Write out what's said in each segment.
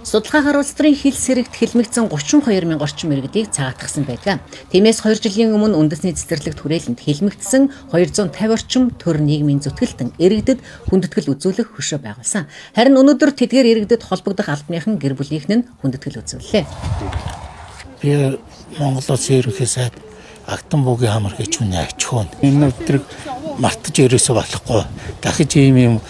Судалгаагаар улс төрийн хил сэрэгт хэлмэгдсэн 32 мянган орчим иргэдийг цагаатгсан байдаг. Тиймээс 2 жилийн өмнө үндэсний цэцэрлэгт хүрээлэнд хэлмэгдсэн 250 орчим төр нийгмийн зүтгэлтэн иргэдэд хүндэтгэл үзүүлэх хөшөө байгуулсан. Харин өнөөдөр тэдгээр иргэдэд холбогдох албаныхан гэр бүлийнх нь хүндэтгэл үзүүллээ. Би Монголоос ерөнхий сайд Агдан буугийн хамар гэж үний ачхуун. Энэ өдрийг мартаж ерөөсөө болохгүй. Дахиж ийм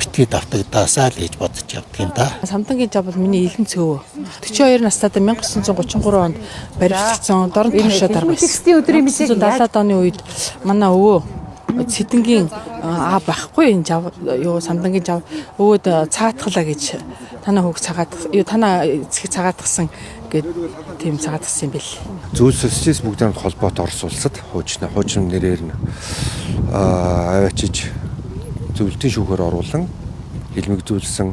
битгий давтагдаасаа л гэж бодож явдаг юм да. Самдангийн жав бол миний илэн цөв. 42 настайд 1933 онд баривчилсан дорн ташаа дарга байсан. Өдрийн мэдээг 70-аад оны үед манай өвөө Цэдэнгийн байхгүй энэ жав юу самдангийн жав өвөд цагаатглаа гэж танаа хүүг танаа эцэг цагаатгсан гэд тийм цагаатгсан юм бэл. Зүйл социалист бүгдийн холбоотой Орос улсад хуучин нэрээр нь аваачиж зөвлөлтийн шүүхээр оруулан хэлмэгзүүлсэн,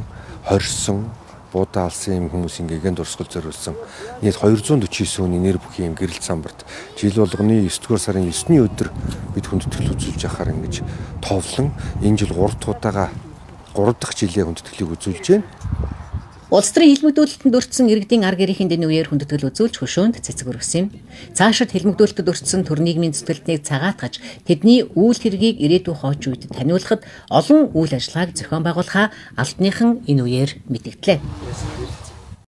хорьсон, буудаа алсан юм хүмүүсийн гэгэн дурсгал зориулсан. Нийт 249 хүний нэр бүхий юм гэрэл самбарт жил болгоны 9-р сарын 9-ний өдөр бид хүндэтгэл үзүүлж яхаар ингэж товлон энэ жил 3 дахь жилээ хүндэтгэлийг үзүүлж байна. Улс төрийн хэлмэгдүүлэлтэнд өртсөн иргэдийн ар гэрийн дэнд үеэр хүндэтгэл үзүүлж хөшөөнд цэцэг өргөсөн юм. Цаашид хэлмэгдүүлэлтэд өртсөн төр нийгмийн зүтгэлтнийг цагаатгаж тэдний үйл хэргийг ирээдүйн хойч үед таниулахад олон үйл ажиллагааг зохион байгуулахаа албаныхан энэ үеэр мэдгдлээ.